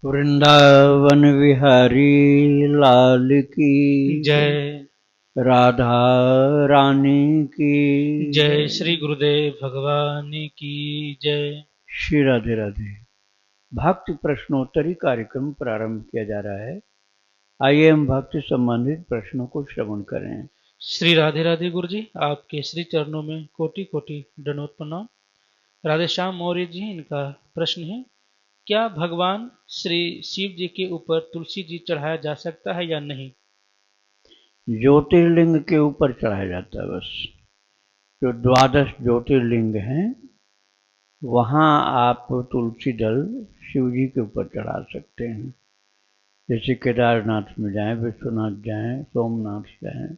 वृंदावन विहारी लाल की जय। राधा रानी की जय श्री गुरुदेव भगवान की जय। श्री राधे राधे। भक्ति प्रश्नोत्तरी कार्यक्रम प्रारंभ किया जा रहा है। आइए हम भक्ति संबंधित प्रश्नों को श्रवण करें। श्री राधे राधे गुरु जी, आपके श्री चरणों में कोटि कोटि दंडवत प्रणाम। राधे श्याम मौर्य जी, इनका प्रश्न है, क्या भगवान श्री शिव जी के ऊपर तुलसी जी चढ़ाया जा सकता है या नहीं? ज्योतिर्लिंग के ऊपर चढ़ाया जाता है बस। जो 12 ज्योतिर्लिंग हैं वहाँ आप तुलसी दल शिव जी के ऊपर चढ़ा सकते हैं। जैसे केदारनाथ में जाएं, विश्वनाथ जाएं, सोमनाथ जाएं,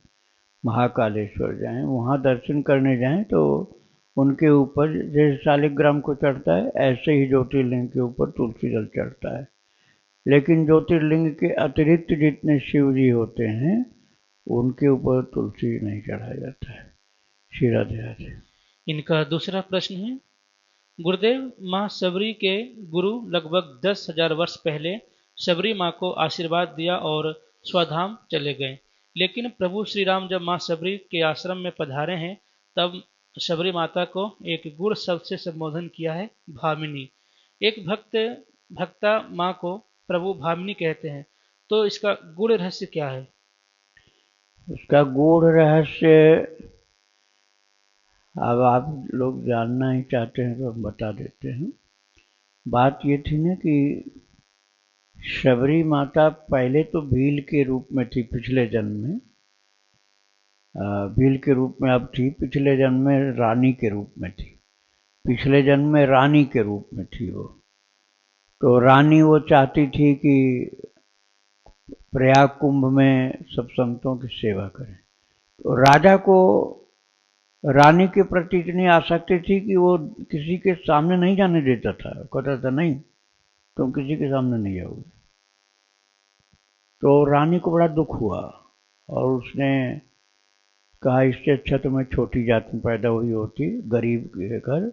महाकालेश्वर जाएं, वहाँ दर्शन करने जाएं तो उनके ऊपर जैसे शालिग्राम को चढ़ता है ऐसे ही ज्योतिर्लिंग के ऊपर तुलसी दल चढ़ता है। लेकिन ज्योतिर्लिंग के अतिरिक्त जितने शिव जी होते हैं उनके ऊपर तुलसी नहीं चढ़ाया जाता है। श्री राधे राधे। इनका दूसरा प्रश्न है, गुरुदेव, माँ सबरी के गुरु लगभग 10,000 वर्ष पहले सबरी माँ को आशीर्वाद दिया और स्वधाम चले गए, लेकिन प्रभु श्री राम जब माँ सबरी के आश्रम में पधारे हैं तब सबरी माता को एक गुड़ शब्द से संबोधन किया है, भामिनी। एक भक्ता माँ को प्रभु भामिनी कहते हैं, तो इसका गुड़ रहस्य क्या है? उसका गूढ़ रहस्य अब आप लोग जानना ही चाहते हैं तो हम बता देते हैं। बात ये थी ना कि शबरी माता पहले तो भील के रूप में थी पिछले जन्म में। भील के रूप में अब थी, पिछले जन्म में रानी के रूप में थी। पिछले जन्म में रानी के रूप में थी वो। तो रानी वो चाहती थी कि प्रयाग कुंभ में सब संतों की सेवा करें। तो राजा को रानी के प्रति इतनी आसक्ति थी कि वो किसी के सामने नहीं जाने देता था। कहता था नहीं, तुम किसी के सामने नहीं जाओगे। तो रानी को बड़ा दुख हुआ और उसने कहा इससे अच्छा तो मैं छोटी जात में पैदा हुई होती, गरीब के घर,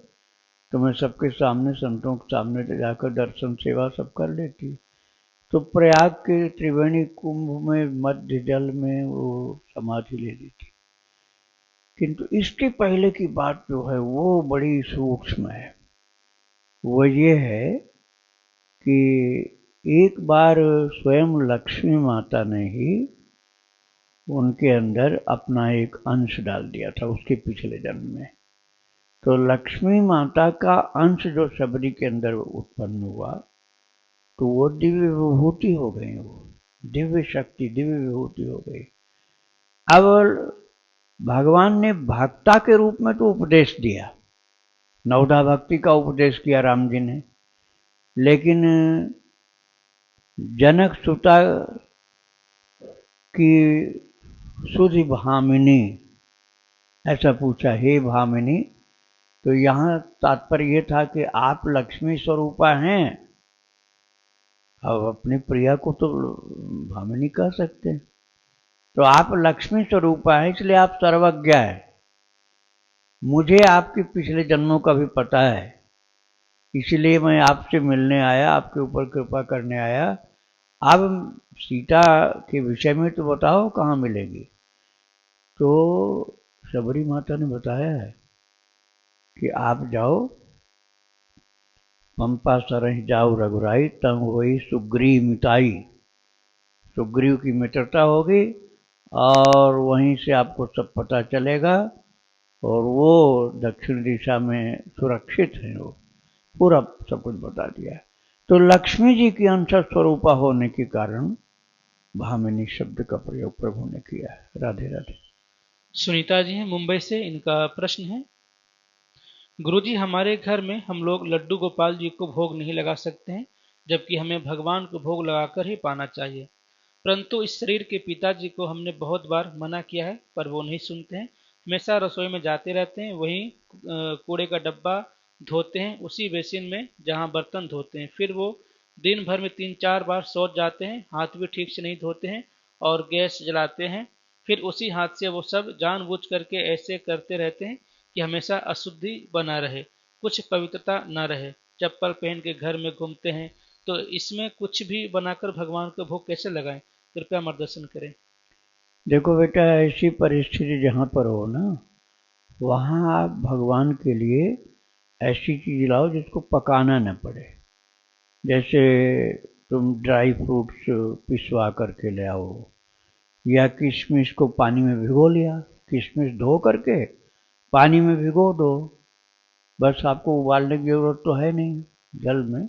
तो मैं सबके सामने, संतों के सामने जाकर दर्शन सेवा सब कर लेती। तो प्रयाग के त्रिवेणी कुंभ में मध्य जल में वो समाधि ले ली थी। किंतु इसके पहले की बात जो है वो बड़ी सूक्ष्म है। वो ये है कि एक बार स्वयं लक्ष्मी माता ने ही उनके अंदर अपना एक अंश डाल दिया था उसके पिछले जन्म में। तो लक्ष्मी माता का अंश जो शबरी के अंदर उत्पन्न हुआ तो वो दिव्य विभूति हो गई, वो दिव्य शक्ति, दिव्य विभूति हो गई। अब भगवान ने भक्ता के रूप में तो उपदेश दिया, नवधा भक्ति का उपदेश किया राम जी ने, लेकिन जनक सुता की सुधि भामिनी ऐसा पूछा, हे भामिनी, तो यहाँ तात्पर्य ये था कि आप लक्ष्मी स्वरूपा हैं। अब अपनी प्रिया को तो भामिनी कह सकते हैं। तो आप लक्ष्मी स्वरूपा है इसलिए आप सर्वज्ञ है। मुझे आपके पिछले जन्मों का भी पता है, इसलिए मैं आपसे मिलने आया, आपके ऊपर कृपा करने आया। अब सीता के विषय में तो बताओ कहाँ मिलेगी। तो शबरी माता ने बताया है कि आप जाओ, पंपा सरह जाओ रघुराई, तब हुई सुग्रीव मिताई। सुग्रीव की मित्रता होगी और वहीं से आपको सब पता चलेगा। और वो दक्षिण दिशा में सुरक्षित है, वो पूरा सब कुछ बता दिया। तो लक्ष्मी जी की अंश स्वरूपा होने के कारण भामिनी शब्द का प्रयोग प्रभु ने किया है। राधे राधे। सुनीता जी हैं मुंबई से, इनका प्रश्न है, गुरुजी, हमारे घर में हम लोग लड्डू गोपाल जी को भोग नहीं लगा सकते हैं, जबकि हमें भगवान को भोग लगाकर ही पाना चाहिए। परंतु इस शरीर के पिताजी को हमने बहुत बार मना किया है पर वो नहीं सुनते हैं। हमेशा रसोई में जाते रहते हैं, वहीं कूड़े का डब्बा धोते हैं, उसी बेसिन में जहां बर्तन धोते हैं। फिर वो दिन भर में 3-4 बार शौच जाते हैं, हाथ भी ठीक से नहीं धोते हैं और गैस जलाते हैं। फिर उसी हाथ से वो सब जानबूझ करके ऐसे करते रहते हैं कि हमेशा अशुद्धि बना रहे, कुछ पवित्रता न रहे। चप्पल पहन के घर में घूमते हैं, तो इसमें कुछ भी बनाकर भगवान को भोग कैसे लगाएं, कृपया मार्गदर्शन करें। देखो बेटा, ऐसी परिस्थिति जहाँ पर हो ना, वहाँ आप भगवान के लिए ऐसी चीज लाओ जिसको पकाना न पड़े। जैसे तुम ड्राई फ्रूट्स पिसवा करके ले आओ, या किशमिश को पानी में भिगो लिया, किशमिश धो करके पानी में भिगो दो, बस आपको उबालने की जरूरत तो है नहीं, जल में,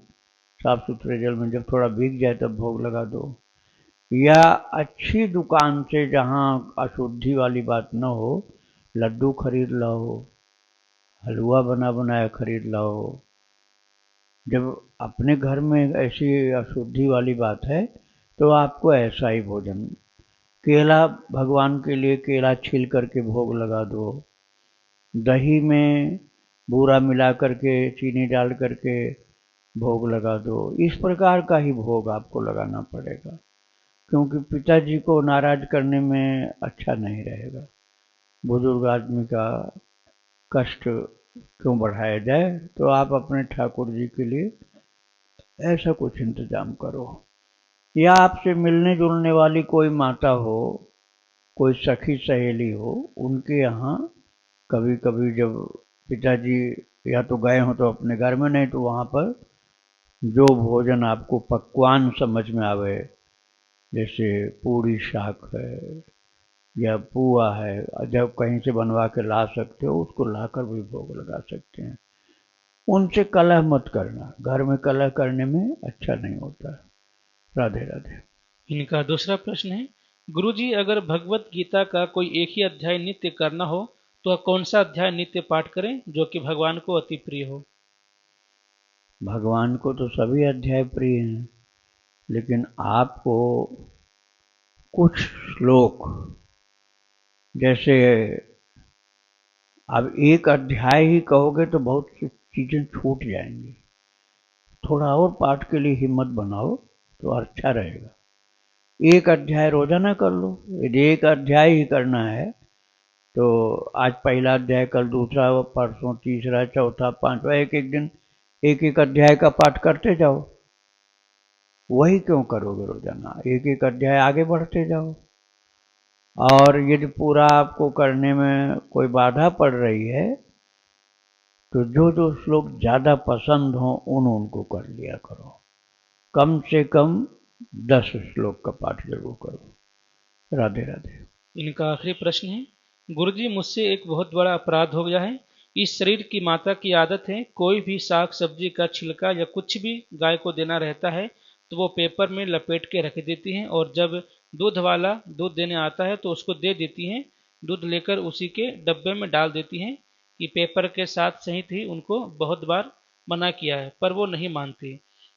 साफ सुथरे जल में, जब थोड़ा भीग जाए तब भोग लगा दो। या अच्छी दुकान से जहाँ अशुद्धि वाली बात न हो, लड्डू खरीद लाओ, हलवा बना बनाया खरीद लाओ। जब अपने घर में ऐसी अशुद्धि वाली बात है तो आपको ऐसा ही भोजन, केला भगवान के लिए केला छील करके भोग लगा दो, दही में बूरा मिला करके चीनी डाल करके भोग लगा दो। इस प्रकार का ही भोग आपको लगाना पड़ेगा, क्योंकि पिताजी को नाराज करने में अच्छा नहीं रहेगा। बुजुर्ग आदमी का कष्ट क्यों बढ़ाया जाए, तो आप अपने ठाकुर जी के लिए ऐसा कुछ इंतजाम करो। या आपसे मिलने जुलने वाली कोई माता हो, कोई सखी सहेली हो, उनके यहाँ कभी कभी जब पिताजी या तो गए हो तो अपने घर में, नहीं तो वहाँ पर जो भोजन आपको पकवान समझ में आवे, जैसे पूरी शाक है या पुआ है, जब कहीं से बनवा के ला सकते हो उसको लाकर भी भोग लगा सकते हैं। उनसे कलह मत करना, घर में कलह करने में अच्छा नहीं होता। राधे राधे। इनका दूसरा प्रश्न है, गुरुजी अगर भगवत गीता का कोई एक ही अध्याय नित्य करना हो तो कौन सा अध्याय नित्य पाठ करें जो कि भगवान को अति प्रिय हो। भगवान को तो सभी अध्याय प्रिय हैं, लेकिन आपको कुछ श्लोक, जैसे अब एक अध्याय ही कहोगे तो बहुत सी चीजें छूट जाएंगी, थोड़ा और पाठ के लिए हिम्मत बनाओ तो अच्छा रहेगा। एक अध्याय रोजाना कर लो। यदि एक अध्याय ही करना है तो आज पहला अध्याय, कल दूसरा, परसों तीसरा, चौथा, पांचवा, एक एक दिन एक एक अध्याय का पाठ करते जाओ। वही क्यों करोगे रोजाना, एक एक अध्याय आगे बढ़ते जाओ। और यदि पूरा आपको करने में कोई बाधा पड़ रही है तो जो जो श्लोक ज्यादा पसंद हो उनको कर लिया करो। कम से कम 10 श्लोक का पाठ जरूर करो। राधे राधे। इनका आखिरी प्रश्न है, गुरुजी मुझसे एक बहुत बड़ा अपराध हो गया है। इस शरीर की माता की आदत है, कोई भी साग सब्जी का छिलका या कुछ भी गाय को देना रहता है तो वो पेपर में लपेट के रख देती हैं, और जब दूध वाला दूध देने आता है तो उसको दे देती हैं। दूध लेकर उसी के डब्बे में डाल देती हैं कि पेपर के साथ सहित ही उनको बहुत बार मना किया है, पर वो नहीं मानती।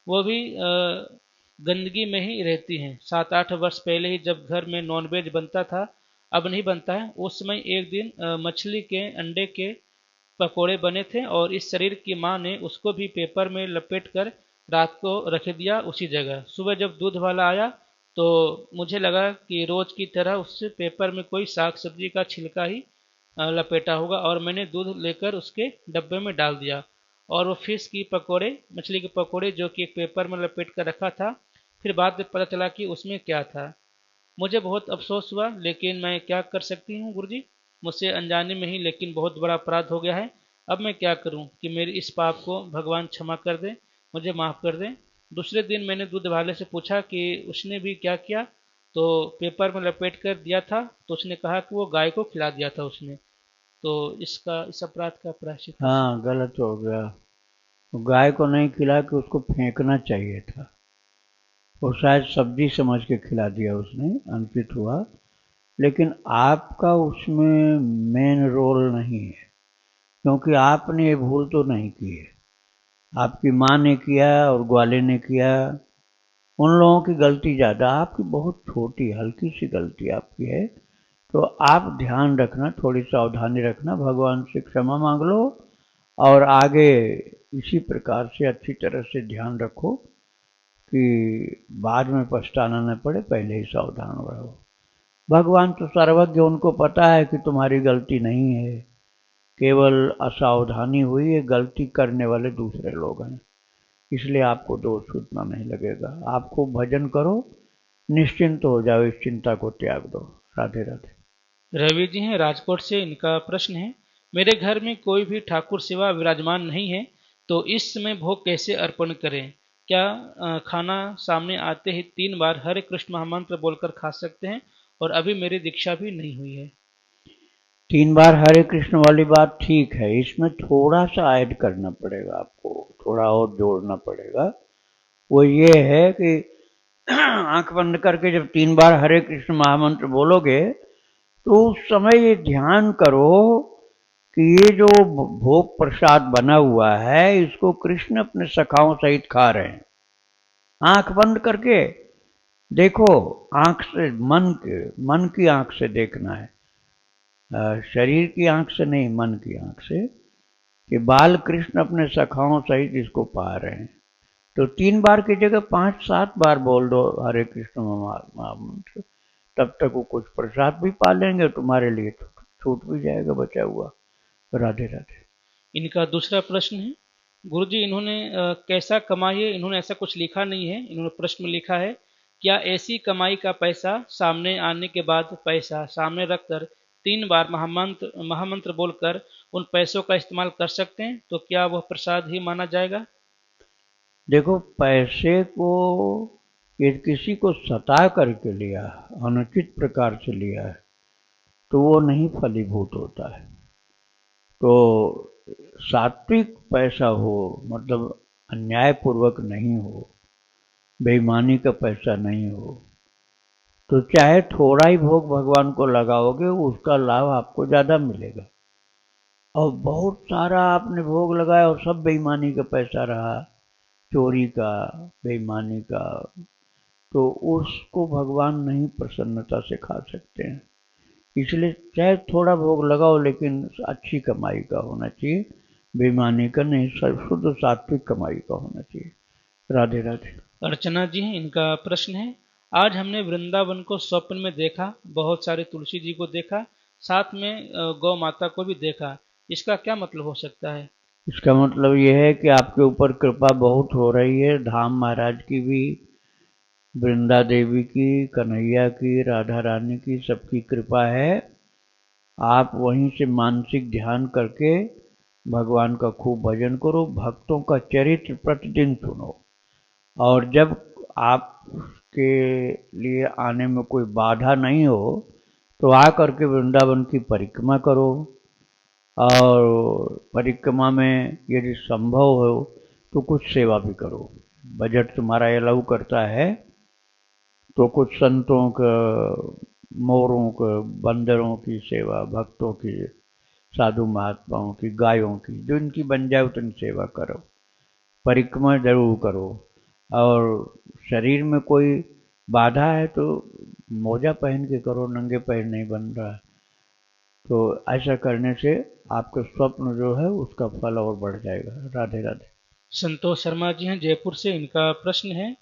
वो भी गंदगी में ही रहती हैं। 7-8 वर्ष पहले ही जब घर में नॉनवेज बनता था, अब नहीं बनता है, उस समय एक दिन मछली के अंडे के पकोड़े बने थे और इस शरीर की माँ ने उसको भी पेपर में लपेट कर रात को रख दिया उसी जगह। सुबह जब दूध वाला आया तो मुझे लगा कि रोज की तरह उस पेपर में कोई साग सब्जी का छिलका ही लपेटा होगा, और मैंने दूध लेकर उसके डब्बे में डाल दिया, और वो फिश की पकोड़े, मछली के पकोड़े जो कि एक पेपर में लपेट कर रखा था, फिर बाद में पता चला कि उसमें क्या था। मुझे बहुत अफसोस हुआ, लेकिन मैं क्या कर सकती हूँ गुरुजी, मुझसे अनजाने में ही लेकिन बहुत बड़ा अपराध हो गया है। अब मैं क्या करूँ कि मेरी इस पाप को भगवान क्षमा कर दे, मुझे माफ़ कर दें। दूसरे दिन मैंने दूध वाले से पूछा कि उसने भी क्या किया, तो पेपर में लपेट कर दिया था, तो उसने कहा कि वो गाय को खिला दिया था उसने। तो इस अपराध का प्रायश्चित कैसे। हाँ, गलत हो गया। गाय को नहीं खिला के उसको फेंकना चाहिए था। वो शायद सब्जी समझ के खिला दिया उसने, अंकित हुआ। लेकिन आपका उसमें मेन रोल नहीं है, क्योंकि आपने ये भूल तो नहीं की है, आपकी माँ ने किया और ग्वाले ने किया। उन लोगों की गलती ज़्यादा, आपकी बहुत छोटी हल्की सी गलती आपकी है। तो आप ध्यान रखना, थोड़ी सावधानी रखना, भगवान से क्षमा मांग लो और आगे इसी प्रकार से अच्छी तरह से ध्यान रखो कि बाद में पछताना न पड़े, पहले ही सावधान रहो। भगवान तो सर्वज्ञ, उनको पता है कि तुम्हारी गलती नहीं है, केवल असावधानी हुई है, गलती करने वाले दूसरे लोग हैं। इसलिए आपको दोष उतना नहीं लगेगा। आपको भजन करो, निश्चिंत हो जाओ, इस चिंता को त्याग दो। राधे राधे। रवि जी हैं राजकोट से, इनका प्रश्न है, मेरे घर में कोई भी ठाकुर सेवा विराजमान नहीं है, तो इस समय भोग कैसे अर्पण करें? क्या खाना सामने आते ही 3 बार हरे कृष्ण महामंत्र बोलकर खा सकते हैं? और अभी मेरी दीक्षा भी नहीं हुई है। 3 बार हरे कृष्ण वाली बात ठीक है, इसमें थोड़ा सा ऐड करना पड़ेगा, आपको थोड़ा और जोड़ना पड़ेगा। वो ये है कि आंख बंद करके जब 3 बार हरे कृष्ण महामंत्र बोलोगे तो उस समय ये ध्यान करो कि ये जो भोग प्रसाद बना हुआ है इसको कृष्ण अपने सखाओं सहित खा रहे हैं। आंख बंद करके देखो, आंख से मन की आंख से देखना है, शरीर की आंख से नहीं, मन की आंख से, कि बाल कृष्ण अपने सखाओं सहित इसको पा रहे हैं। तो 3 बार की जगह 5-7 बार बोल दो हरे कृष्ण महामंत्र, तब तक वो कुछ प्रसाद भी पा लेंगे, तुम्हारे लिए छूट भी जाएगा बचा हुआ। राधे राधे। इनका दूसरा प्रश्न है, गुरुजी इन्होंने कैसा कमाई है, इन्होंने ऐसा कुछ लिखा नहीं है, इन्होंने प्रश्न में लिखा है, क्या ऐसी कमाई का पैसा सामने आने के बाद पैसा सामने रखकर 3 बार महामंत्र बोलकर उन पैसों का इस्तेमाल कर सकते हैं, तो क्या वह प्रसाद ही माना जाएगा? देखो, पैसे को ये किसी को सता करके लिया, अनुचित प्रकार से लिया है, तो वो नहीं फलीभूत होता है। तो सात्विक पैसा हो, मतलब अन्यायपूर्वक नहीं हो, बेईमानी का पैसा नहीं हो, तो चाहे थोड़ा ही भोग भगवान को लगाओगे उसका लाभ आपको ज़्यादा मिलेगा। और बहुत सारा आपने भोग लगाया और सब बेईमानी का पैसा रहा, चोरी का, बेईमानी का, तो उसको भगवान नहीं प्रसन्नता से खा सकते हैं। इसलिए चाहे थोड़ा भोग लगाओ लेकिन अच्छी कमाई का होना चाहिए, बेईमानी का नहीं, शुद्ध सात्विक कमाई का होना चाहिए। राधे राधे। अर्चना जी हैं, इनका प्रश्न है, आज हमने वृंदावन को स्वप्न में देखा, बहुत सारे तुलसी जी को देखा, साथ में गौ माता को भी देखा, इसका क्या मतलब हो सकता है? इसका मतलब यह है कि आपके ऊपर कृपा बहुत हो रही है, धाम महाराज की भी, वृंदा देवी की, कन्हैया की, राधा रानी की, सबकी कृपा है। आप वहीं से मानसिक ध्यान करके भगवान का खूब भजन करो, भक्तों का चरित्र प्रतिदिन सुनो, और जब आपके लिए आने में कोई बाधा नहीं हो तो आ करके वृंदावन की परिक्रमा करो, और परिक्रमा में यदि संभव हो तो कुछ सेवा भी करो। बजट तुम्हारा अलाउ करता है तो कुछ संतों का, मोरों का, बंदरों की सेवा, भक्तों की, साधु महात्माओं की, गायों की, जो इनकी बन जाए उतनी सेवा करो, परिक्रमा जरूर करो। और शरीर में कोई बाधा है तो मोजा पहन के करो, नंगे पैर नहीं बन रहा है, तो ऐसा करने से आपके स्वप्न जो है उसका फल और बढ़ जाएगा। राधे राधे। संतोष शर्मा जी हैं जयपुर से, इनका प्रश्न है,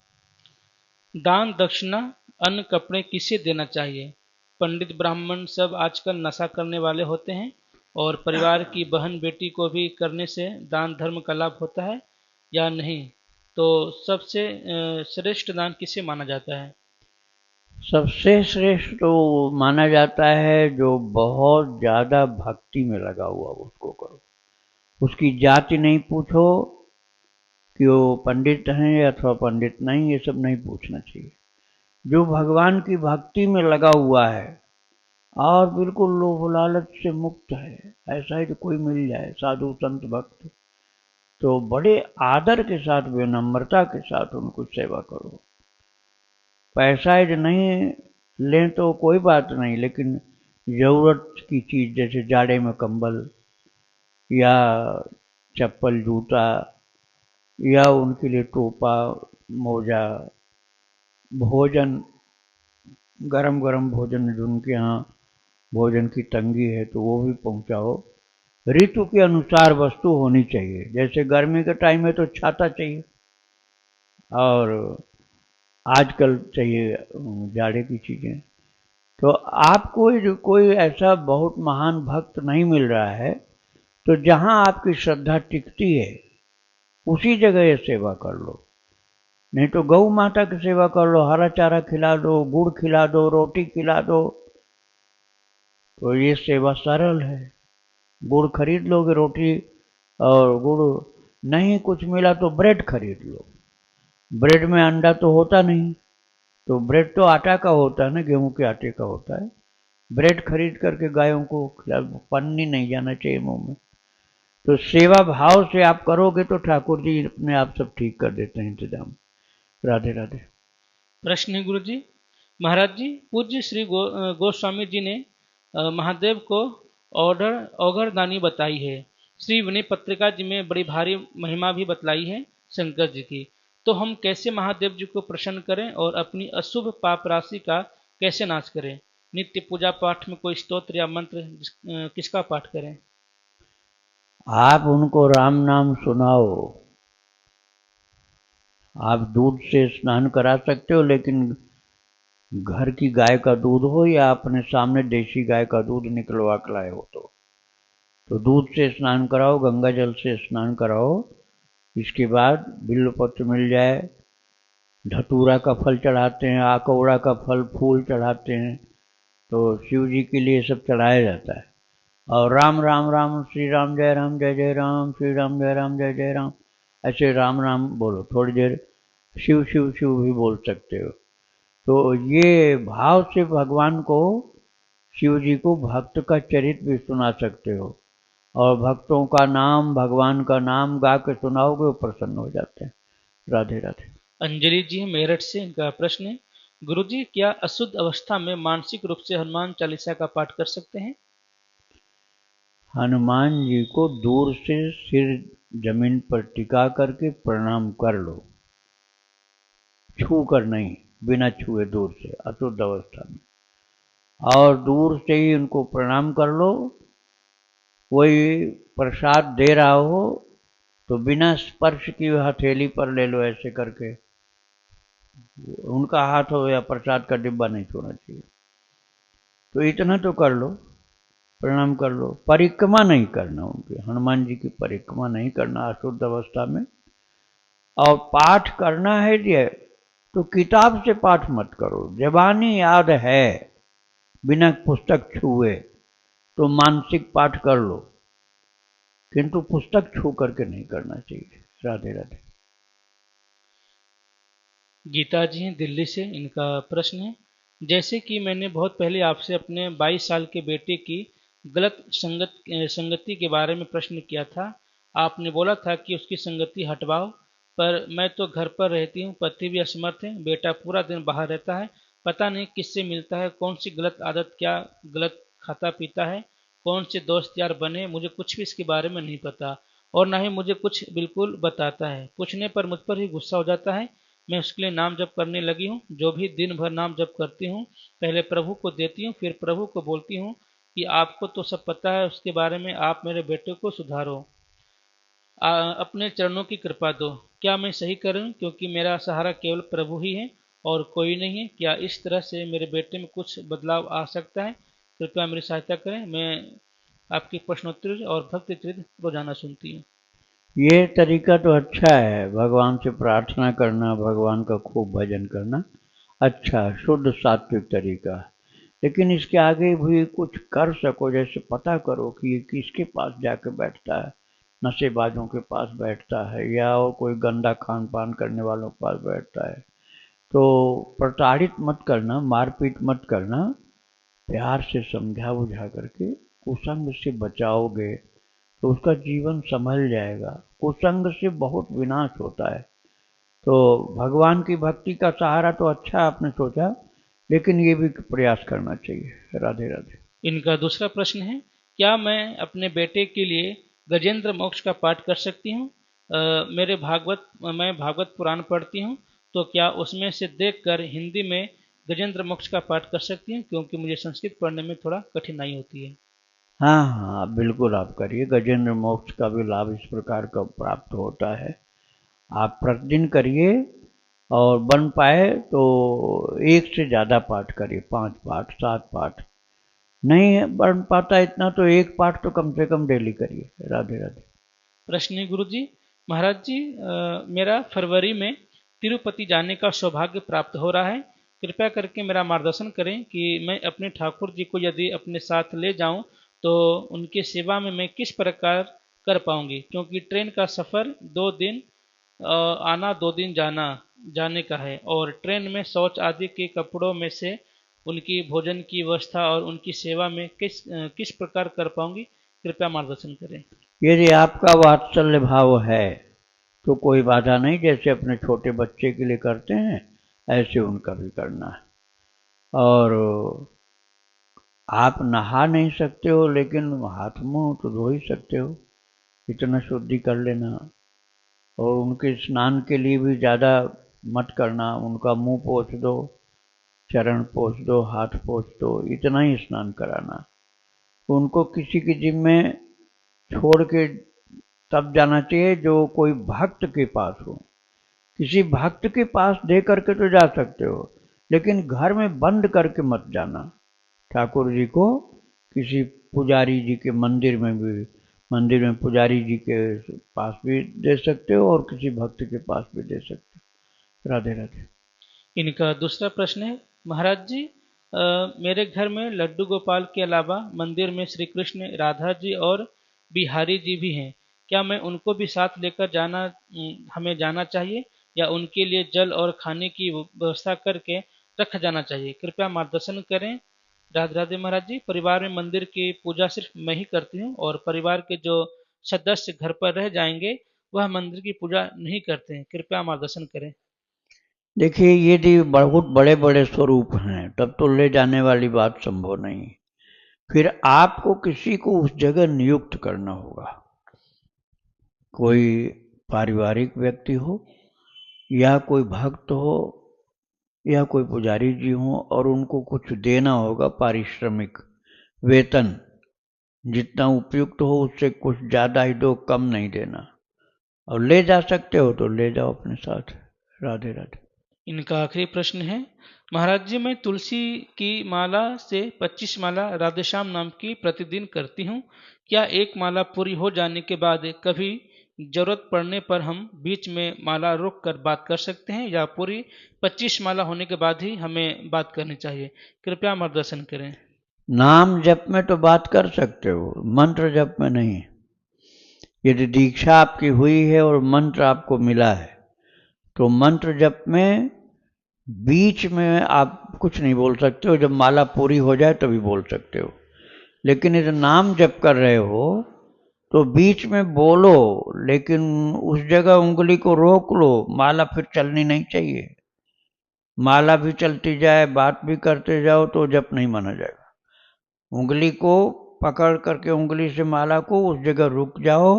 दान दक्षिणा अन्न कपड़े किसे देना चाहिए? पंडित ब्राह्मण सब आजकल नशा करने वाले होते हैं, और परिवार की बहन बेटी को भी करने से दान धर्म का लाभ होता है या नहीं? तो सबसे श्रेष्ठ दान किसे माना जाता है? सबसे श्रेष्ठ तो माना जाता है जो बहुत ज़्यादा भक्ति में लगा हुआ, उसको करो। उसकी जाति नहीं पूछो कि वो पंडित हैं अथवा पंडित नहीं, ये सब नहीं पूछना चाहिए। जो भगवान की भक्ति में लगा हुआ है और बिल्कुल लोभ लालच से मुक्त है, ऐसा ही तो कोई मिल जाए साधु संत भक्त, तो बड़े आदर के साथ, विनम्रता के साथ उनको सेवा करो। पैसा यदि नहीं लें तो कोई बात नहीं, लेकिन जरूरत की चीज जैसे जाड़े में कंबल या चप्पल जूता या उनके लिए टोपा मोजा, भोजन, गरम गरम भोजन, जिनके यहाँ भोजन की तंगी है तो वो भी पहुंचाओ। ऋतु के अनुसार वस्तु होनी चाहिए, जैसे गर्मी के टाइम में तो छाता चाहिए और आजकल चाहिए जाड़े की चीज़ें। तो आपको जो कोई ऐसा बहुत महान भक्त नहीं मिल रहा है, तो जहाँ आपकी श्रद्धा टिकती है उसी जगह ये सेवा कर लो। नहीं तो गौ माता की सेवा कर लो, हरा चारा खिला दो, गुड़ खिला दो, रोटी खिला दो, तो ये सेवा सरल है। गुड़ खरीद लोगे, रोटी और गुड़ नहीं कुछ मिला तो ब्रेड खरीद लो। ब्रेड में अंडा तो होता नहीं, तो ब्रेड तो आटा का होता है ना, गेहूं के आटे का होता है। ब्रेड खरीद करके गायों को खिला, पन्नी नहीं जाना चाहिए मुंह में। तो सेवा भाव से आप करोगे तो ठाकुर जी अपने आप सब ठीक कर देते हैं इंतजाम। राधे राधे। प्रश्न है गुरु जी, महाराज जी, पूज्य श्री गोस्वामी जी ने महादेव को औघरदानी बताई है। श्री विनय पत्रिका जी में बड़ी भारी महिमा भी बतलाई है शंकर जी की। तो हम कैसे महादेव जी को प्रसन्न करें और अपनी अशुभ पाप राशि का कैसे नाश करें? नित्य पूजा पाठ में कोई स्तोत्र या मंत्र किसका पाठ करें? आप उनको राम नाम सुनाओ। आप दूध से स्नान करा सकते हो, लेकिन घर की गाय का दूध हो या अपने सामने देशी गाय का दूध निकलवा के लाए हो तो दूध से स्नान कराओ, गंगा जल से स्नान कराओ। इसके बाद बिल्वपत्र मिल जाए, धतूरा का फल चढ़ाते हैं, आकौड़ा का फल फूल चढ़ाते हैं, तो शिव जी के लिए सब चढ़ाया जाता है। और राम राम राम, श्री राम जय जय राम, श्री राम जय जय राम, ऐसे राम राम बोलो। थोड़ी देर शिव शिव शिव भी बोल सकते हो। तो ये भाव से भगवान को, शिव जी को भक्त का चरित्र भी सुना सकते हो, और भक्तों का नाम, भगवान का नाम गा के सुनाओगे, वो प्रसन्न हो जाते हैं। राधे राधे। अंजलि जी मेरठ से, इनका प्रश्न है, गुरु जी, क्या अशुद्ध अवस्था में मानसिक रूप से हनुमान चालीसा का पाठ कर सकते हैं? हनुमान जी को दूर से सिर जमीन पर टिका करके प्रणाम कर लो, छू कर नहीं, बिना छुए दूर से, अशुद्ध अवस्था में। और दूर से ही उनको प्रणाम कर लो। कोई प्रसाद दे रहा हो तो बिना स्पर्श की हथेली पर ले लो, ऐसे करके। उनका हाथ हो या प्रसाद का डिब्बा नहीं छूना चाहिए। तो इतना तो कर लो, प्रणाम कर लो। परिक्रमा नहीं करना, उनके हनुमान जी की परिक्रमा नहीं करना अशुद्ध अवस्था में। और पाठ करना है ये तो किताब से पाठ मत करो। जबानी याद है बिना पुस्तक छुए तो मानसिक पाठ कर लो, किंतु पुस्तक छू करके नहीं करना चाहिए। राधे राधे। गीता जी हैं दिल्ली से, इनका प्रश्न है, जैसे कि मैंने बहुत पहले आपसे अपने 22 साल के बेटे की गलत संगति के बारे में प्रश्न किया था। आपने बोला था कि उसकी संगति हटवाओ, पर मैं तो घर पर रहती हूँ, पति भी असमर्थ है, बेटा पूरा दिन बाहर रहता है, पता नहीं किससे मिलता है, कौन सी गलत आदत, क्या गलत खाता पीता है, कौन से दोस्त यार बने, मुझे कुछ भी इसके बारे में नहीं पता, और ना ही मुझे कुछ बिल्कुल बताता है। पूछने पर मुझ पर ही गुस्सा हो जाता है। मैं उसके लिए नाम जप करने लगी हूँ। जो भी दिन भर नाम जप करती हूँ, पहले प्रभु को देती हूँ, फिर प्रभु को बोलती हूँ कि आपको तो सब पता है उसके बारे में, आप मेरे बेटे को सुधारो, अपने चरणों की कृपा दो। क्या मैं सही कर रही हूँ? क्योंकि मेरा सहारा केवल प्रभु ही है और कोई नहीं है। क्या इस तरह से मेरे बेटे में कुछ बदलाव आ सकता है? कृपया मेरी सहायता करें। मैं आपकी प्रश्नोत्तरी और भक्ति चरित्र रोजाना सुनती हूँ। ये तरीका तो अच्छा है, भगवान से प्रार्थना करना, भगवान का खूब भजन करना, अच्छा शुद्ध सात्विक तरीका। लेकिन इसके आगे भी कुछ कर सको, जैसे पता करो कि ये किसके पास जाके बैठता है, नशेबाजों के पास बैठता है या और कोई गंदा खान पान करने वालों के पास बैठता है। तो प्रताड़ित मत करना, मारपीट मत करना, प्यार से समझा बुझा करके कुसंग से बचाओगे तो उसका जीवन संभल जाएगा। कुसंग से बहुत विनाश होता है। तो भगवान की भक्ति का सहारा तो अच्छा आपने सोचा, लेकिन ये भी प्रयास करना चाहिए। राधे राधे। इनका दूसरा प्रश्न है, क्या मैं अपने बेटे के लिए गजेंद्र मोक्ष का पाठ कर सकती हूँ? मैं भागवत पुराण पढ़ती हूँ, तो क्या उसमें से देखकर हिंदी में गजेंद्र मोक्ष का पाठ कर सकती हूँ? क्योंकि मुझे संस्कृत पढ़ने में थोड़ा कठिनाई होती है। हाँ हाँ बिल्कुल आप करिए। गजेंद्र मोक्ष का भी लाभ इस प्रकार का प्राप्त होता है। आप प्रतिदिन करिए, और बन पाए तो एक से ज़्यादा पाठ करिए, 5 पाठ 7 पाठ। नहीं बन पाता इतना तो एक पाठ तो कम से कम डेली करिए। राधे राधे। प्रश्न है गुरु जी, महाराज जी, मेरा फरवरी में तिरुपति जाने का सौभाग्य प्राप्त हो रहा है। कृपया करके मेरा मार्गदर्शन करें कि मैं अपने ठाकुर जी को यदि अपने साथ ले जाऊं तो उनकी सेवा में मैं किस प्रकार कर पाऊंगी, क्योंकि ट्रेन का सफ़र 2 दिन आना 2 दिन जाने का है, और ट्रेन में शौच आदि के कपड़ों में से उनकी भोजन की व्यवस्था और उनकी सेवा में किस प्रकार कर पाऊंगी, कृपया मार्गदर्शन करें। यदि आपका वात्सल्य भाव है तो कोई बाधा नहीं, जैसे अपने छोटे बच्चे के लिए करते हैं ऐसे उनका भी करना है। और आप नहा नहीं सकते हो लेकिन हाथ मुंह तो धो ही सकते हो, इतना शुद्धि कर लेना। और उनके स्नान के लिए भी ज़्यादा मत करना, उनका मुंह पोंछ दो, चरण पोंछ दो, हाथ पोंछ दो, इतना ही स्नान कराना। उनको किसी की जिम्मे छोड़ के तब जाना चाहिए जो कोई भक्त के पास हो। किसी भक्त के पास दे करके तो जा सकते हो, लेकिन घर में बंद करके मत जाना। ठाकुर जी को किसी पुजारी जी के मंदिर में पुजारी जी के पास भी दे सकते हो और किसी भक्त के पास भी दे सकते हो। राधे राधे। इनका दूसरा प्रश्न है, महाराज जी, मेरे घर में लड्डू गोपाल के अलावा मंदिर में श्री कृष्ण, राधा जी और बिहारी जी भी हैं। क्या मैं उनको भी साथ लेकर हमें जाना चाहिए, या उनके लिए जल और खाने की व्यवस्था करके रखा जाना चाहिए? कृपया मार्गदर्शन करें। राधे राधे महाराज जी, परिवार में मंदिर की पूजा सिर्फ मैं ही करती हूँ, और परिवार के जो सदस्य घर पर रह जाएंगे वह मंदिर की पूजा नहीं करते हैं। कृपया मार्गदर्शन करें। देखिए, यदि बहुत बड़े बड़े स्वरूप हैं तब तो ले जाने वाली बात संभव नहीं। फिर आपको किसी को उस जगह नियुक्त करना होगा। कोई पारिवारिक व्यक्ति हो या कोई भक्त हो या कोई पुजारी जी हो, और उनको कुछ देना होगा, पारिश्रमिक, वेतन। जितना उपयुक्त हो उससे कुछ ज़्यादा ही दो, कम नहीं देना। और ले जा सकते हो तो ले जाओ अपने साथ। राधे राधे। इनका आखिरी प्रश्न है, महाराज जी, मैं तुलसी की माला से 25 माला राधेश्याम नाम की प्रतिदिन करती हूँ। क्या एक माला पूरी हो जाने के बाद कभी जरूरत पड़ने पर हम बीच में माला रोक कर बात कर सकते हैं, या पूरी 25 माला होने के बाद ही हमें बात करनी चाहिए? कृपया मार्गदर्शन करें। नाम जप में तो बात कर सकते हो, मंत्र जप में नहीं। यदि दीक्षा आपकी हुई है और मंत्र आपको मिला है तो मंत्र जप में बीच में आप कुछ नहीं बोल सकते हो, जब माला पूरी हो जाए तभी बोल सकते हो। लेकिन यदि नाम जप कर रहे हो तो बीच में बोलो, लेकिन उस जगह उंगली को रोक लो, माला फिर चलनी नहीं चाहिए। माला भी चलती जाए, बात भी करते जाओ तो जप नहीं माना जाएगा। उंगली को पकड़ करके, उंगली से माला को उस जगह रुक जाओ,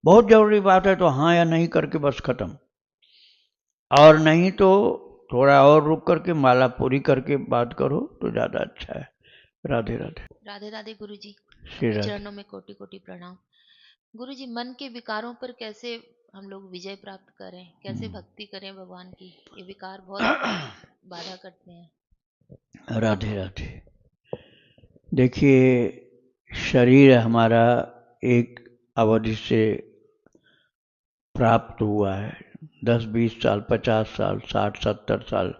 बहुत जरूरी बात है तो हाँ या नहीं करके बस खत्म। और नहीं तो थोड़ा और रुक करके माला पूरी करके बात करो तो ज़्यादा अच्छा है। राधे राधे। राधे राधे गुरुजी, श्री आपके राधे। चरणों में कोटि कोटि प्रणाम। गुरुजी, मन के विकारों पर कैसे हम लोग विजय प्राप्त करें, कैसे भक्ति करें भगवान की? ये विकार बहुत बाधा करते हैं। राधे राधे। देखिए, शरीर हमारा एक अवधि से प्राप्त हुआ है। 10-20 साल, 50 साल, 60-70 साल,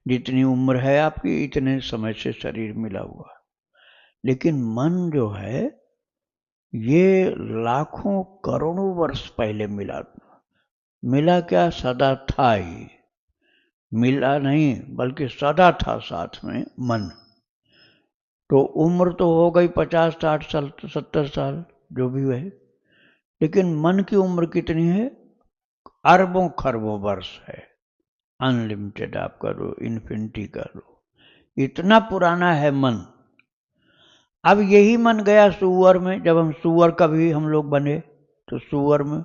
जितनी उम्र है आपकी इतने समय से शरीर मिला हुआ। लेकिन मन जो है ये लाखों करोड़ों वर्ष पहले मिला। मिला क्या, सदा था ही। मिला नहीं बल्कि सदा था साथ में मन। तो उम्र तो हो गई 50, 60 साल, 70 साल, जो भी है। लेकिन मन की उम्र कितनी है? अरबों खरबों वर्ष है। अनलिमिटेड आप करो, इन्फिनिटी कर लो, इतना पुराना है मन। अब यही मन गया सुअर में। जब हम सुअर कभी हम लोग बने तो सुअर में,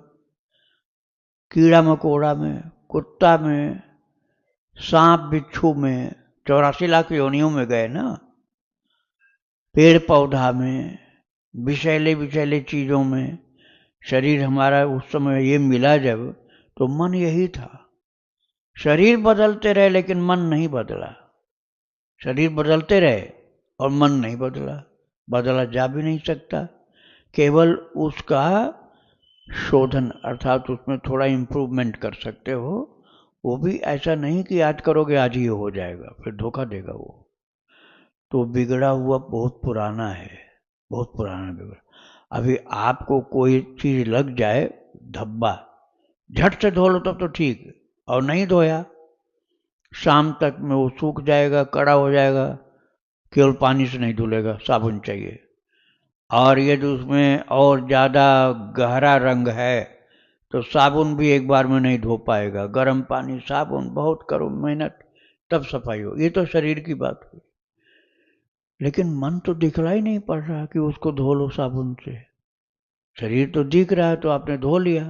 कीड़ा मकोड़ा में, कुत्ता में, सांप बिच्छू में, 84 लाख योनियों में गए ना। पेड़ पौधा में, विषैले विषैले चीजों में शरीर हमारा उस समय ये मिला जब, तो मन यही था। शरीर बदलते रहे लेकिन मन नहीं बदला। शरीर बदलते रहे और मन नहीं बदला। बदला जा भी नहीं सकता। केवल उसका शोधन अर्थात उसमें थोड़ा इम्प्रूवमेंट कर सकते हो। वो भी ऐसा नहीं कि आज करोगे आज ही हो जाएगा, फिर धोखा देगा वो। तो बिगड़ा हुआ बहुत पुराना है, बहुत पुराना बिगड़ा। अभी आपको कोई चीज लग जाए धब्बा, झट से धो लो तब तो ठीक, और नहीं धोया शाम तक में वो सूख जाएगा, कड़ा हो जाएगा। केवल पानी से नहीं धुलेगा, साबुन चाहिए। और ये जो उसमें और ज़्यादा गहरा रंग है तो साबुन भी एक बार में नहीं धो पाएगा। गर्म पानी साबुन बहुत करो मेहनत तब सफाई हो। ये तो शरीर की बात हुई, लेकिन मन तो दिखलाई नहीं पड़ रहा कि उसको धो लो साबुन से। शरीर तो दिख रहा है तो आपने धो लिया,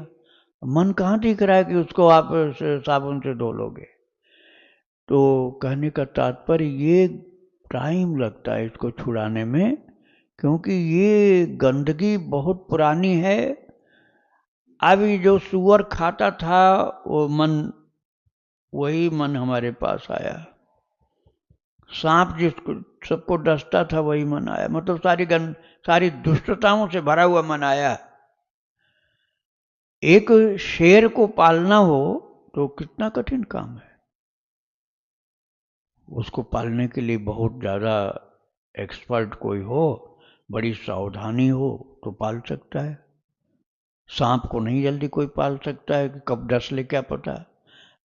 मन कहाँ दिख रहा है कि उसको आप साबुन से धो लोगे। तो कहने का तात्पर्य ये टाइम लगता है इसको छुड़ाने में, क्योंकि ये गंदगी बहुत पुरानी है। अभी जो सुअर खाता था वो मन, वही मन हमारे पास आया। सांप जिसको सबको डसता था वही मन आया, मतलब सारी दुष्टताओं से भरा हुआ मन आया। एक शेर को पालना हो तो कितना कठिन काम है। उसको पालने के लिए बहुत ज़्यादा एक्सपर्ट कोई हो, बड़ी सावधानी हो तो पाल सकता है। सांप को नहीं जल्दी कोई पाल सकता है कि कब डस ले क्या पता।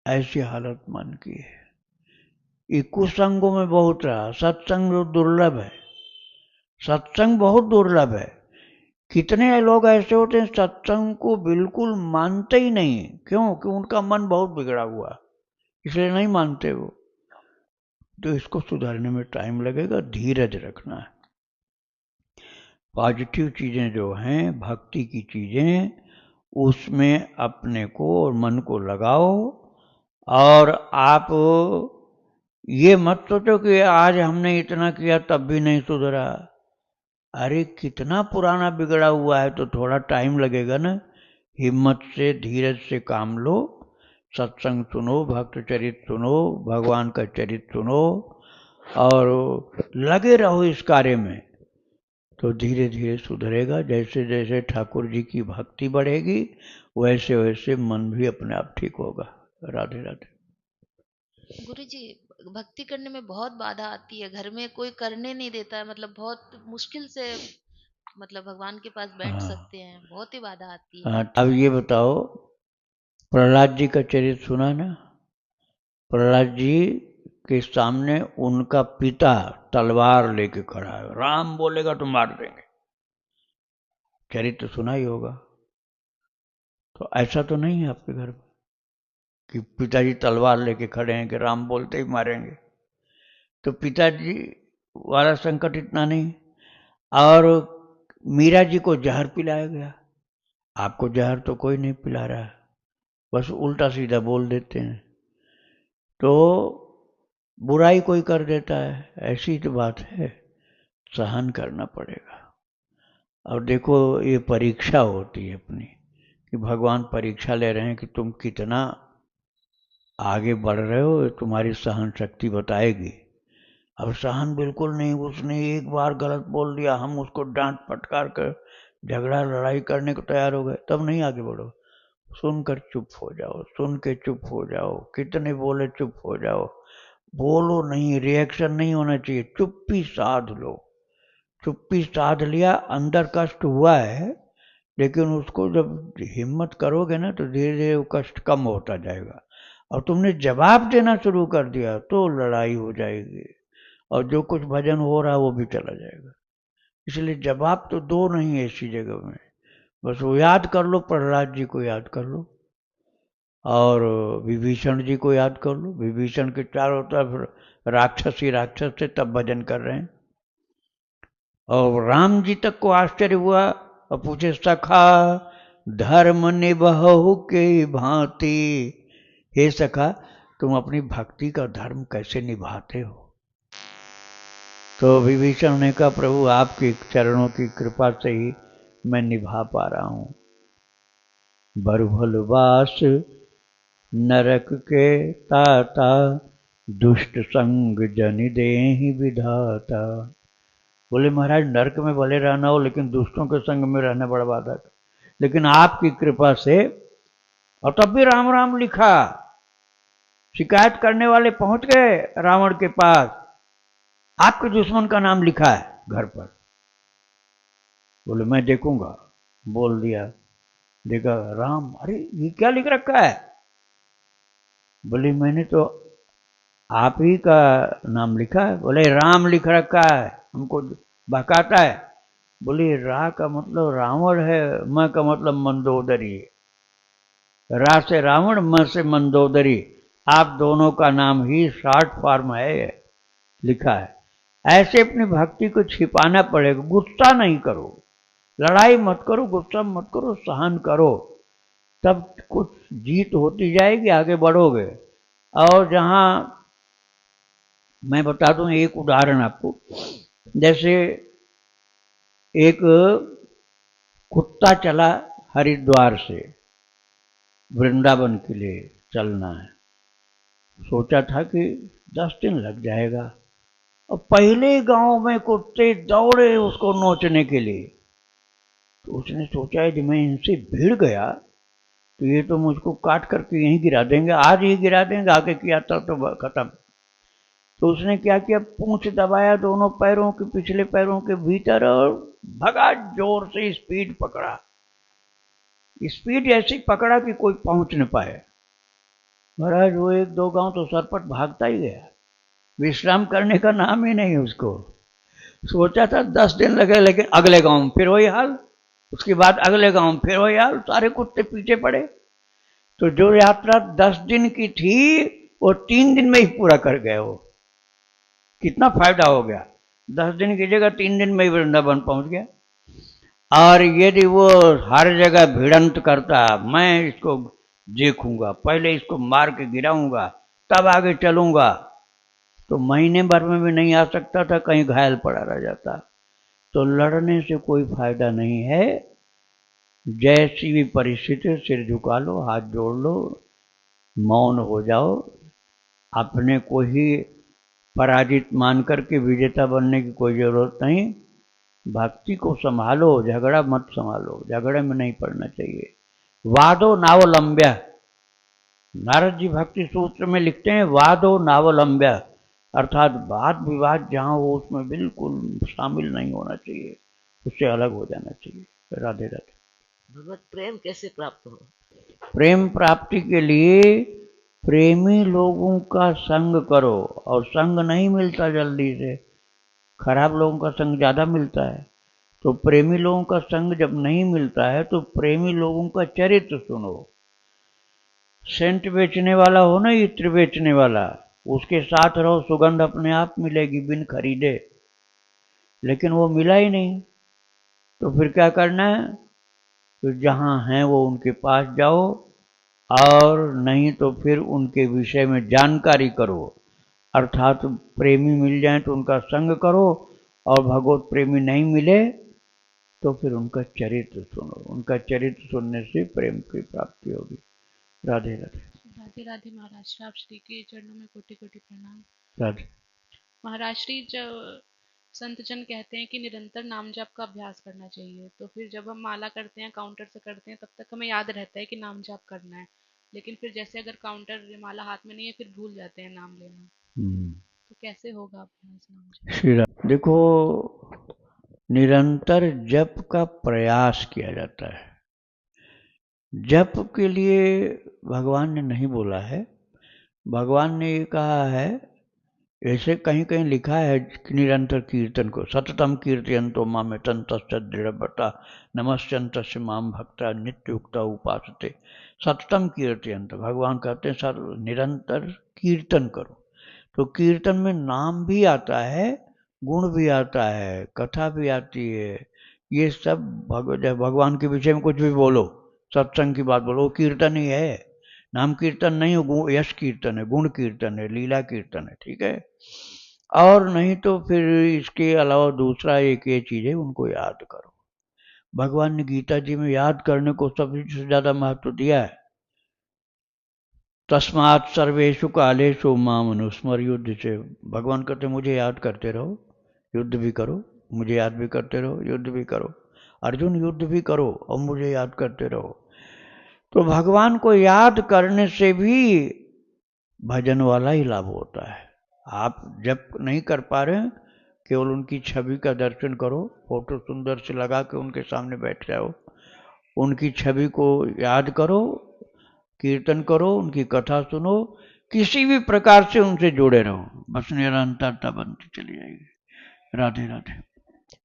ऐसी हालत मन की है। ये कुसंगों में बहुत रहा, सत्संग दुर्लभ है, सत्संग बहुत दुर्लभ है। कितने लोग ऐसे होते हैं सत्संग को बिल्कुल मानते ही नहीं। क्यों? कि उनका मन बहुत बिगड़ा हुआ, इसलिए नहीं मानते वो। तो इसको सुधारने में टाइम लगेगा, धीरज रखना है। पॉजिटिव चीज़ें जो हैं, भक्ति की चीज़ें, उसमें अपने को और मन को लगाओ। और आप ये मत सोचो कि आज हमने इतना किया तब भी नहीं सुधरा। अरे कितना पुराना बिगड़ा हुआ है, तो थोड़ा टाइम लगेगा ना। हिम्मत से धीरज से काम लो, सत्संग सुनो, भक्त चरित सुनो, भगवान का चरित सुनो और लगे रहो इस कार्य में, तो धीरे धीरे सुधरेगा। जैसे जैसे ठाकुर जी की भक्ति बढ़ेगी वैसे वैसे मन भी अपने आप ठीक होगा। राधे राधे। गुरुजी, भक्ति करने में बहुत बाधा आती है, घर में कोई करने नहीं देता है, मतलब बहुत मुश्किल से मतलब भगवान के पास बैठ हाँ सकते हैं, बहुत ही बाधा आती है। हाँ। अब ये बताओ, प्रहलाद जी का चरित्र सुना ना? प्रहलाद जी के सामने उनका पिता तलवार लेके खड़ा है, राम बोलेगा तो मार देंगे। चरित्र सुना ही होगा। तो ऐसा तो नहीं है आपके घर में कि पिताजी तलवार लेके खड़े हैं कि राम बोलते ही मारेंगे। तो पिताजी वाला संकट इतना नहीं। और मीरा जी को जहर पिलाया गया। आपको जहर तो कोई नहीं पिला रहा, बस उल्टा सीधा बोल देते हैं। तो बुराई कोई कर देता है, ऐसी तो बात है, सहन करना पड़ेगा। और देखो ये परीक्षा होती है अपनी, कि भगवान परीक्षा ले रहे हैं कि तुम कितना आगे बढ़ रहे हो, तुम्हारी सहन शक्ति बताएगी। अब सहन बिल्कुल नहीं, उसने एक बार गलत बोल दिया, हम उसको डांट फटकार कर झगड़ा लड़ाई करने को तैयार हो गए, तब नहीं आगे बढ़ो। सुनकर चुप हो जाओ, सुन के चुप हो जाओ, कितने बोले चुप हो जाओ, बोलो नहीं, रिएक्शन नहीं होना चाहिए, चुप्पी साध लो। चुप्पी साध लिया, अंदर कष्ट हुआ है, लेकिन उसको जब हिम्मत करोगे ना तो धीरे धीरे वो कष्ट कम होता जाएगा। और तुमने जवाब देना शुरू कर दिया तो लड़ाई हो जाएगी, और जो कुछ भजन हो रहा है वो भी चला जाएगा। इसलिए जवाब तो दो नहीं ऐसी जगह में, बस वो याद कर लो, प्रहलाद जी को याद कर लो और विभीषण जी को याद कर लो। विभीषण के चारों तरफ राक्षस ही राक्षस थे, तब भजन कर रहे हैं। और राम जी तक को आश्चर्य हुआ और पूछे, सखा धर्म निबहु के भांति, हे सखा तुम अपनी भक्ति का धर्म कैसे निभाते हो? तो विभीषण ने कहा, प्रभु आपके चरणों की कृपा से ही मैं निभा पा रहा हूं। बरभलवास नरक के ताता, दुष्ट संग जन देहि विधाता। बोले महाराज नरक में भले रहना हो, लेकिन दुष्टों के संग में रहना बड़ा बाधक। लेकिन आपकी कृपा से, और तब भी राम राम लिखा। शिकायत करने वाले पहुंच गए रावण के पास, आपके दुश्मन का नाम लिखा है घर पर। बोले मैं देखूंगा, बोल दिया, देखा राम, अरे ये क्या लिख रखा है? बोले मैंने तो आप ही का नाम लिखा है। बोले राम लिख रखा है, हमको बहकाता है। बोले रा का मतलब रावण है, म का मतलब मंदोदरी, रा से रावण, म से मंदोदरी, आप दोनों का नाम ही शॉर्ट फॉर्म है, लिखा है। ऐसे अपनी भक्ति को छिपाना पड़ेगा। गुस्सा नहीं करो, लड़ाई मत करो, गुस्सा मत करो, सहन करो, तब कुछ जीत होती जाएगी, आगे बढ़ोगे। और जहां मैं बता दूं एक उदाहरण आपको, जैसे एक कुत्ता चला हरिद्वार से वृंदावन के लिए चलना है, सोचा था कि 10 दिन लग जाएगा, और पहले गांव में कुत्ते दौड़े उसको नोचने के लिए। तो उसने सोचा है कि मैं इनसे भिड़ गया तो ये तो मुझको काट करके यहीं गिरा देंगे, आज ही गिरा देंगे, आगे की यात्रा तो खत्म। तो उसने क्या किया, पूंछ दबाया दोनों पैरों के, पिछले पैरों के भीतर, और भगा, जोर से स्पीड पकड़ा। स्पीड ऐसी पकड़ा कि कोई पहुंच न पाए। महाराज वो 1-2 गांव तो सरपट भागता ही गया, विश्राम करने का नाम ही नहीं उसको। सोचा था 10 दिन लगे, लेकिन अगले गांव में फिर वही हाल, उसके बाद अगले गांव में फिर वही हाल, सारे कुत्ते पीछे पड़े। तो जो यात्रा 10 दिन की थी वो 3 दिन में ही पूरा कर गए। वो कितना फायदा हो गया, 10 दिन की जगह 3 दिन में ही वृंदावन पहुंच गया। और यदि वो हर जगह भिड़ंत करता, मैं इसको देखूंगा, पहले इसको मार के गिराऊंगा तब आगे चलूंगा, तो महीने भर में भी नहीं आ सकता था, कहीं घायल पड़ा रह जाता। तो लड़ने से कोई फायदा नहीं है। जैसी भी परिस्थिति, सिर झुका लो, हाथ जोड़ लो, मौन हो जाओ, अपने को ही पराजित मान करके विजेता बनने की कोई जरूरत नहीं। भक्ति को संभालो, झगड़ा मत संभालो, झगड़े में नहीं पड़ना चाहिए। वादो नावलंब्य, नारद जी भक्ति सूत्र में लिखते हैं, वादो नावलंब्य, अर्थात वाद विवाद जहां हो उसमें बिल्कुल शामिल नहीं होना चाहिए, उससे अलग हो जाना चाहिए। राधे राधे। भगवत प्रेम कैसे प्राप्त हो? प्रेम प्राप्ति के लिए प्रेमी लोगों का संग करो, और संग नहीं मिलता जल्दी से, खराब लोगों का संग ज्यादा मिलता है। तो प्रेमी लोगों का संग जब नहीं मिलता है तो प्रेमी लोगों का चरित्र सुनो। सेंट बेचने वाला हो ना, इत्र बेचने वाला, उसके साथ रहो, सुगंध अपने आप मिलेगी बिन खरीदे। लेकिन वो मिला ही नहीं, तो फिर क्या करना है, तो जहां हैं वो उनके पास जाओ, और नहीं तो फिर उनके विषय में जानकारी करो, अर्थात प्रेमी मिल जाए तो उनका संग करो, और भगवत प्रेमी नहीं मिले तो फिर उनका चरित्र सुनो। उनका चरित्र सुनने से प्रेम की प्राप्ति होगी। राधे राधे। राधे राधे महाराज श्री, आप श्री के चरणों में कोटि कोटि प्रणाम। राधे। महाराज श्री, जब संत जन कहते हैं कि निरंतर नाम जाप का अभ्यास करना चाहिए, तो फिर जब हम माला करते हैं, काउंटर से करते हैं, तब तक हमें याद रहता है कि नाम जाप करना है, लेकिन फिर जैसे अगर काउंटर माला हाथ में नहीं है, फिर भूल जाते हैं नाम लेना, तो कैसे होगा अभ्यास नाम जाप? श्री राम। देखो, निरंतर जप का प्रयास किया जाता है। जप के लिए भगवान ने नहीं बोला है, भगवान ने ये कहा है, ऐसे कहीं कहीं लिखा है कि निरंतर कीर्तन को, सततम कीर्तयन्तो मामेतं तस्य दृढ़व्रता नमस्यन्त माम भक्ता नित्युक्ता उपासते। सततम कीर्तयन्त, भगवान कहते हैं सर निरंतर कीर्तन करो। तो कीर्तन में नाम भी आता है, गुण भी आता है, कथा भी आती है। ये सब भगवान के विषय में कुछ भी बोलो, सत्संग की बात बोलो, वो कीर्तन ही है। नाम कीर्तन नहीं, यश कीर्तन है, गुण कीर्तन है, लीला कीर्तन है, ठीक है। और नहीं तो फिर इसके अलावा दूसरा एक ये चीज है, उनको याद करो। भगवान ने गीता जी में याद करने को सबसे ज्यादा महत्व दिया है। तस्मात् सर्वेषु कालेषु माम अनुस्मर युद्ध से, भगवान कहते मुझे याद करते रहो, युद्ध भी करो, मुझे याद भी करते रहो, युद्ध भी करो। अर्जुन युद्ध भी करो और मुझे याद करते रहो। तो भगवान को याद करने से भी भजन वाला ही लाभ होता है। आप जब नहीं कर पा रहे हैं, केवल उनकी छवि का दर्शन करो, फोटो सुंदर से लगा के उनके सामने बैठ जाओ, उनकी छवि को याद करो, कीर्तन करो, उनकी कथा सुनो, किसी भी प्रकार से उनसे जुड़े रहो, बस निरंतरता बनती चली जाएगी। राधे राधे।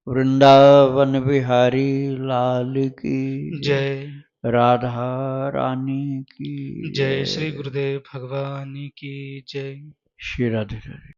वृंदावन बिहारी लाल की जय। राधा रानी की जय। श्री गुरुदेव भगवान की जय। श्री राधे राधे।